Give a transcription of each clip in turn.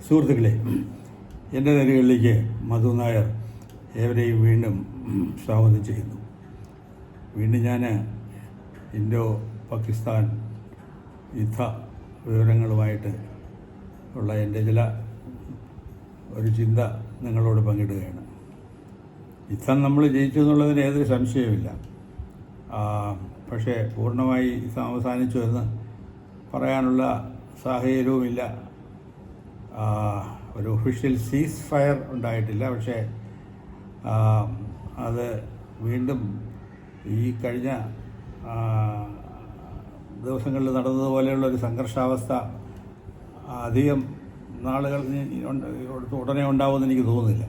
സുഹൃത്തുക്കളെ, എൻ്റെ നിരകളിലേക്ക് മധു നായർ ഏവരെയും വീണ്ടും സ്വാഗതം ചെയ്യുന്നു. വീണ്ടും ഞാൻ ഇൻഡോ പാകിസ്ഥാൻ യുദ്ധ വിവരങ്ങളുമായിട്ട് ഉള്ള എൻ്റെ ഒരു ചിന്ത നിങ്ങളോട് പങ്കിടുകയാണ്. യുദ്ധം നമ്മൾ ജയിച്ചു എന്നുള്ളതിന് യാതൊരു സംശയവുമില്ല. പക്ഷേ പൂർണ്ണമായി യുദ്ധം അവസാനിച്ചു എന്ന് പറയാനുള്ള സാഹചര്യവുമില്ല. ഒരു ഒഫീഷ്യൽ സീസ് ഫയർ ഉണ്ടായിട്ടില്ല. പക്ഷേ അത് വീണ്ടും ഈ കഴിഞ്ഞ ദിവസങ്ങളിൽ നടന്നതുപോലെയുള്ള ഒരു സംഘർഷാവസ്ഥ അധികം നാളുകൾ ഉടനെ ഉണ്ടാവുമെന്ന് എനിക്ക് തോന്നുന്നില്ല.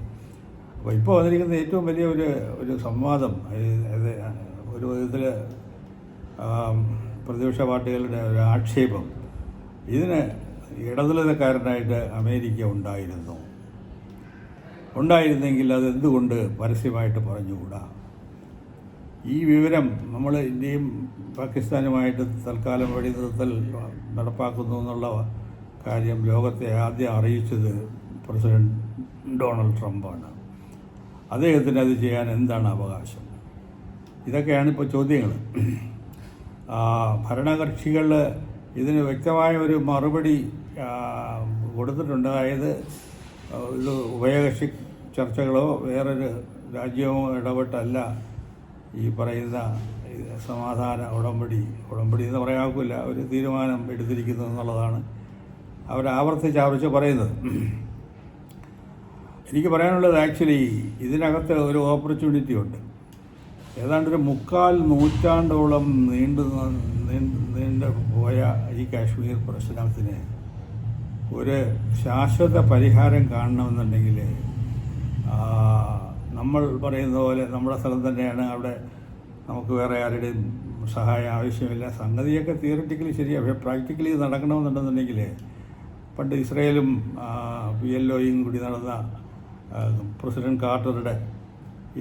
അപ്പോൾ ഇപ്പോൾ വന്നിരിക്കുന്ന ഏറ്റവും വലിയ ഒരു സംവാദം, ഒരു വിധത്തിൽ പ്രതിപക്ഷ പാർട്ടികളുടെ ഒരു ആക്ഷേപം, ഇതിന് ഇടനിലക്കാരനായിട്ട് അമേരിക്ക ഉണ്ടായിരുന്നെങ്കിൽ അതെന്തുകൊണ്ട് പരസ്യമായിട്ട് പറഞ്ഞുകൂടാ? ഈ വിവരം നമ്മൾ ഇന്ത്യയും പാകിസ്ഥാനുമായിട്ട് തൽക്കാലം വെടിനിർത്തൽ നടപ്പാക്കുന്നു എന്നുള്ള കാര്യം ലോകത്തെ ആദ്യം അറിയിച്ചത് പ്രസിഡന്റ് ഡൊണാൾഡ് ട്രംപാണ്. അദ്ദേഹത്തിന് അത് ചെയ്യാൻ എന്താണ് അവകാശം? ഇതൊക്കെയാണ് ഇപ്പോൾ ചോദ്യങ്ങൾ. ഭരണകക്ഷികൾ ഇതിന് വ്യക്തമായ ഒരു മറുപടി കൊടുത്തിട്ടുണ്ട്. അതായത് ഇത് ഉഭയകക്ഷി ചർച്ചകളോ വേറൊരു രാജ്യമോ ഇടപെട്ടല്ല ഈ പറയുന്ന സമാധാന ഉടമ്പടി എന്ന് പറയാക്കില്ല, ഒരു തീരുമാനം എടുത്തിരിക്കുന്നു എന്നുള്ളതാണ് അവർ ആവർത്തിച്ച് പറയുന്നത്. എനിക്ക് പറയാനുള്ളത്, ആക്ച്വലി ഇതിനകത്ത് ഒരു ഓപ്പർച്യൂണിറ്റി ഉണ്ട്. ഏതാണ്ടൊരു 3/4 നൂറ്റാണ്ടോളം നീണ്ടു പോയ ഈ കാശ്മീർ പ്രശ്നത്തിന് ഒരു ശാശ്വത പരിഹാരം കാണണമെന്നുണ്ടെങ്കിൽ നമ്മൾ പറയുന്ന പോലെ നമ്മുടെ സ്ഥലം തന്നെയാണ്, അവിടെ നമുക്ക് വേറെ ആരുടെയും സഹായം ആവശ്യമില്ല. സംഗതിയൊക്കെ തിയറിറ്റിക്കലി ശരിയാണ്. പക്ഷേ പ്രാക്ടിക്കലി നടക്കണമെന്നുണ്ടെന്നുണ്ടെങ്കിൽ പണ്ട് ഇസ്രയേലും PLOയും കൂടി നടന്ന പ്രസിഡന്റ് കാർട്ടറുടെ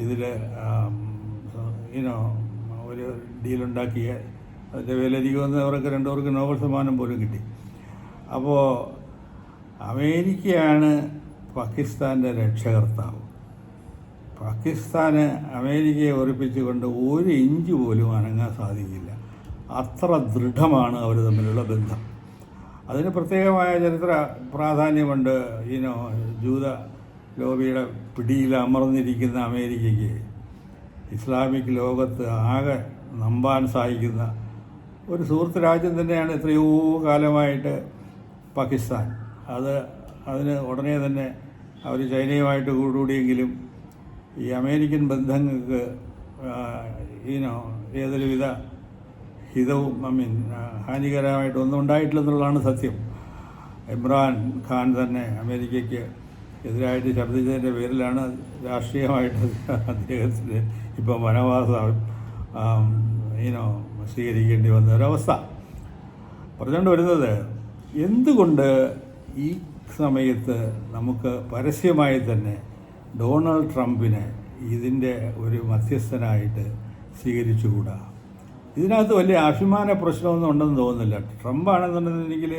ഇതിൽ ഒരു ഡീലുണ്ടാക്കിയ അതിൻ്റെ വിലരിക്കുമെന്ന് അവർക്ക് രണ്ടുപേർക്ക് നോബൽ സമ്മാനം പോലും കിട്ടി. അപ്പോൾ അമേരിക്കയാണ് പാകിസ്ഥാൻ്റെ രക്ഷകർത്താവ്. പാകിസ്ഥാന് അമേരിക്കയെ ഉറപ്പിച്ചുകൊണ്ട് 1 ഇഞ്ച് പോലും അനങ്ങാൻ സാധിക്കില്ല. അത്ര ദൃഢമാണ് അവർ തമ്മിലുള്ള ബന്ധം. അതിന് പ്രത്യേകമായ ചരിത്ര പ്രാധാന്യമുണ്ട്. ജൂത ലോബിയുടെ പിടിയിൽ അമർന്നിരിക്കുന്ന അമേരിക്കയ്ക്ക് ഇസ്ലാമിക് ലോകത്ത് ആകെ നമ്പാൻ സാധിക്കുന്ന ഒരു സുഹൃത്ത് രാജ്യം തന്നെയാണ് എത്രയോ കാലമായിട്ട് പാകിസ്ഥാൻ. അതിന് ഉടനെ തന്നെ അവർ ചൈനയുമായിട്ട് കൂടിയെങ്കിലും ഈ അമേരിക്കൻ ബന്ധങ്ങൾക്ക് ഏതൊരുവിധ ഹിതവും ഹാനികരമായിട്ടൊന്നും ഉണ്ടായിട്ടില്ലെന്നുള്ളതാണ് സത്യം. ഇമ്രാൻ ഖാൻ തന്നെ അമേരിക്കയ്ക്ക് എതിരായിട്ട് ശബ്ദിച്ചതിൻ്റെ പേരിലാണ് രാഷ്ട്രീയമായിട്ട് അദ്ദേഹത്തിന് ഇപ്പോൾ വനവാസം സ്വീകരിക്കേണ്ടി വന്ന ഒരവസ്ഥ. പറഞ്ഞുകൊണ്ട് വരുന്നത്, എന്തുകൊണ്ട് ഈ സമയത്ത് നമുക്ക് പരസ്യമായി തന്നെ ഡൊണാൾഡ് ട്രംപിനെ ഇതിൻ്റെ ഒരു മധ്യസ്ഥനായിട്ട് സ്വീകരിച്ചുകൂടാ? ഇതിനകത്ത് വലിയ അഭിമാന പ്രശ്നമൊന്നും ഉണ്ടെന്ന് തോന്നുന്നില്ല. ട്രംപാണെന്നുണ്ടെങ്കിൽ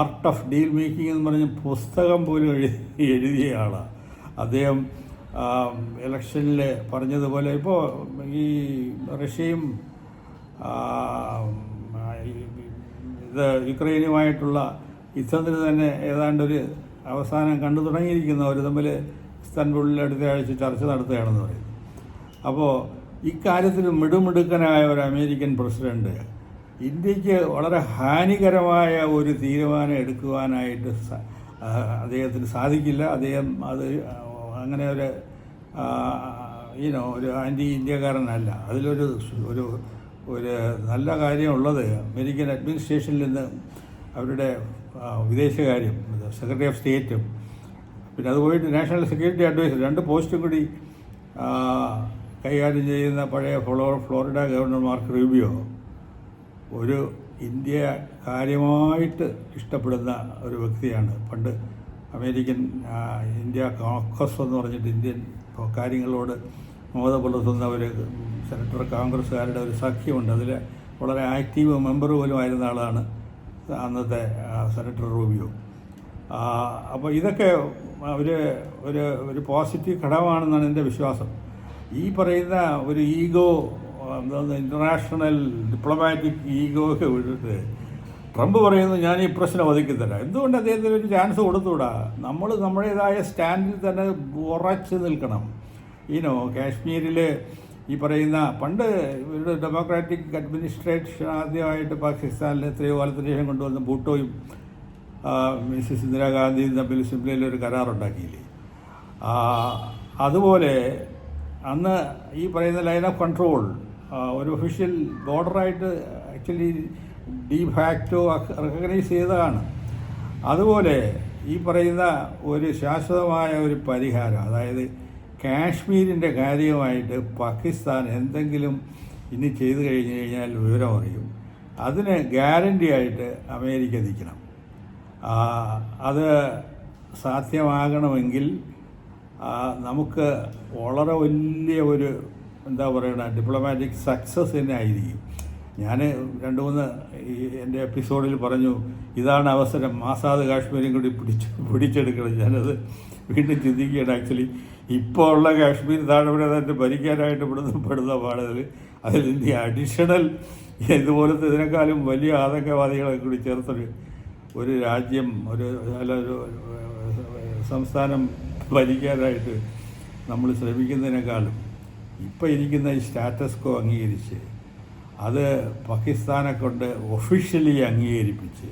ആർട്ട് ഓഫ് ഡീൽ മേക്കിംഗ് എന്ന് പറഞ്ഞ പുസ്തകം പോലും എഴുതിയ ആളാണ് അദ്ദേഹം. ഇലക്ഷനിൽ പറഞ്ഞതുപോലെ ഇപ്പോൾ ഈ റഷ്യയും യുക്രൈനുമായിട്ടുള്ള യുദ്ധത്തിന് തന്നെ ഏതാണ്ടൊരു അവസാനം കണ്ടു തുടങ്ങിയിരിക്കുന്നു. അവർ തമ്മിൽ ഇസ്താൻബുളിൽ അടുത്ത ആഴ്ച ചർച്ച നടത്തുകയാണെന്ന് പറയുന്നു. അപ്പോൾ ഇക്കാര്യത്തിൽ മിടുമിടുക്കനായ ഒരു അമേരിക്കൻ പ്രസിഡന്റ് ഇന്ത്യക്ക് വളരെ ഹാനികരമായ ഒരു തീരുമാനം എടുക്കുവാനായിട്ട് അദ്ദേഹത്തിന് സാധിക്കില്ല. അദ്ദേഹം അങ്ങനെ ഒരു ആൻറ്റി ഇന്ത്യക്കാരനല്ല. അതിലൊരു നല്ല കാര്യമുള്ളത്, അമേരിക്കൻ അഡ്മിനിസ്ട്രേഷനിൽ നിന്ന് അവരുടെ വിദേശകാര്യം സെക്രട്ടറി ഓഫ് സ്റ്റേറ്റും പിന്നെ അത് പോയിട്ട് നാഷണൽ സെക്യൂരിറ്റി അഡ്വൈസർ 2 പോസ്റ്റും കൂടി കൈകാര്യം ചെയ്യുന്ന പഴയ ഫ്ലോറിഡ ഗവർണർ മാർക്ക് റൂബിയോ ഒരു ഇന്ത്യ കാര്യമായിട്ട് ഇഷ്ടപ്പെടുന്ന ഒരു വ്യക്തിയാണ്. പണ്ട് അമേരിക്കൻ ഇന്ത്യ കോക്കസ് എന്ന് പറഞ്ഞിട്ട് ഇന്ത്യൻ കാര്യങ്ങളോട് മോദ പുലർത്തുന്ന ഒരു കോൺഗ്രസ്സുകാരുടെ ഒരു സഖ്യമുണ്ട്. അതിൽ വളരെ ആക്റ്റീവ് മെമ്പർ പോലും ആയിരുന്ന ആളാണ് അന്നത്തെ സെനറ്റർ റൂബിയോ. അപ്പോൾ ഇതൊക്കെ ഒരു ഒരു ഒരു പോസിറ്റീവ് ഘടകമാണെന്നാണ് എൻ്റെ വിശ്വാസം. ഈ പറയുന്ന ഒരു ഈഗോ, എന്താ ഇൻ്റർനാഷണൽ ഡിപ്ലോമാറ്റിക് ഈഗോ ഒക്കെ വിട്ടിട്ട് ട്രംപ് പറയുന്നു ഞാൻ ഈ പ്രശ്നം ഒതുക്കിത്തരാം. എന്തുകൊണ്ട് അദ്ദേഹത്തിന് ഒരു ചാൻസ് കൊടുത്തുകൂടാ? നമ്മൾ നമ്മുടേതായ സ്റ്റാൻഡിൽ തന്നെ ഉറച്ചു നിൽക്കണം. കാശ്മീരിൽ ഈ പറയുന്ന പണ്ട് ഇവരുടെ ഡെമോക്രാറ്റിക് അഡ്മിനിസ്ട്രേഷൻ ആദ്യമായിട്ട് പാകിസ്ഥാനിൽ എത്രയോ കാലത്തിന് ശേഷം കൊണ്ടുവന്ന ഭൂട്ടോയും മിസ്സിസ് ഇന്ദിരാഗാന്ധിയും തമ്മിൽ സിംലയിൽ ഒരു കരാറുണ്ടാക്കിയില്ലേ? അതുപോലെ അന്ന് ഈ പറയുന്ന ലൈൻ ഓഫ് കൺട്രോൾ ഒരു ഒഫീഷ്യൽ ബോർഡറായിട്ട് ആക്ച്വലി ഡിഫാക്റ്റോ റെക്കഗ്നൈസ് ചെയ്തതാണ്. അതുപോലെ ഈ പറയുന്ന ഒരു ശാശ്വതമായ ഒരു പരിഹാരം, അതായത് കാശ്മീരിൻ്റെ കാര്യമായിട്ട് പാകിസ്ഥാൻ എന്തെങ്കിലും ഇനി ചെയ്തു കഴിഞ്ഞ് കഴിഞ്ഞാൽ വിവരം അറിയും. അതിന് ഗ്യാരണ്ടി ആയിട്ട് അമേരിക്ക നിൽക്കണം. അത് സാധ്യമാകണമെങ്കിൽ നമുക്ക് വളരെ വലിയ ഒരു എന്താ പറയുക ഡിപ്ലോമാറ്റിക് സക്സസ് തന്നെ ആയിരിക്കും. ഞാൻ 2-3 എൻ്റെ എപ്പിസോഡിൽ പറഞ്ഞു ഇതാണ് അവസരം, ആസാദ് കാശ്മീരും കൂടി പിടിച്ചെടുക്കണം. ഞാനത് വീണ്ടും ചിന്തിക്കുകയാണ്. ആക്ച്വലി ഇപ്പോൾ ഉള്ള കാശ്മീർ താഴ്വര ഭരിക്കാനായിട്ട് പെടുന്ന പാടുകൾ അതിൽ ഇനി അഡീഷണൽ ഇതുപോലത്തെ ഇതിനേക്കാളും വലിയ ആതങ്കവാദികളെ കൂടി ഒരു രാജ്യം ഒരു സംസ്ഥാനം ഭരിക്കാനായിട്ട് നമ്മൾ ശ്രമിക്കുന്നതിനേക്കാളും ഇപ്പം ഇരിക്കുന്ന ഈ സ്റ്റാറ്റസ് കോ അംഗീകരിച്ച് അത് പാകിസ്ഥാനെ കൊണ്ട് ഒഫീഷ്യലി അംഗീകരിപ്പിച്ച്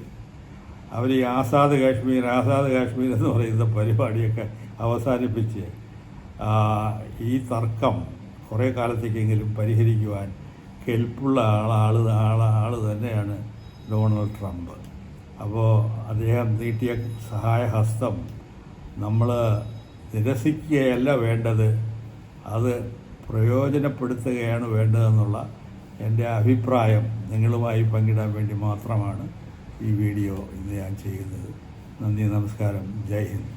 അവർ ഈ ആസാദ് കാശ്മീർ എന്ന് പറയുന്ന പരിപാടിയൊക്കെ അവസാനിപ്പിച്ച് ഈ തർക്കം കുറേ കാലത്തേക്കെങ്കിലും പരിഹരിക്കുവാൻ കെൽപ്പുള്ള ആൾ തന്നെയാണ് ഡൊണാൾഡ് ട്രംപ്. അപ്പോൾ അദ്ദേഹം നീട്ടിയ സഹായഹസ്തം നമ്മൾ നിരസിക്കുകയല്ല വേണ്ടത്, അത് പ്രയോജനപ്പെടുത്തുകയാണ് വേണ്ടതെന്നുള്ള എൻ്റെ അഭിപ്രായം നിങ്ങളുമായി പങ്കിടാൻ വേണ്ടി മാത്രമാണ് ഈ വീഡിയോ ഇന്ന് ഞാൻ ചെയ്യുന്നത്. നന്ദി, നമസ്കാരം, ജയ് ഹിന്ദ്.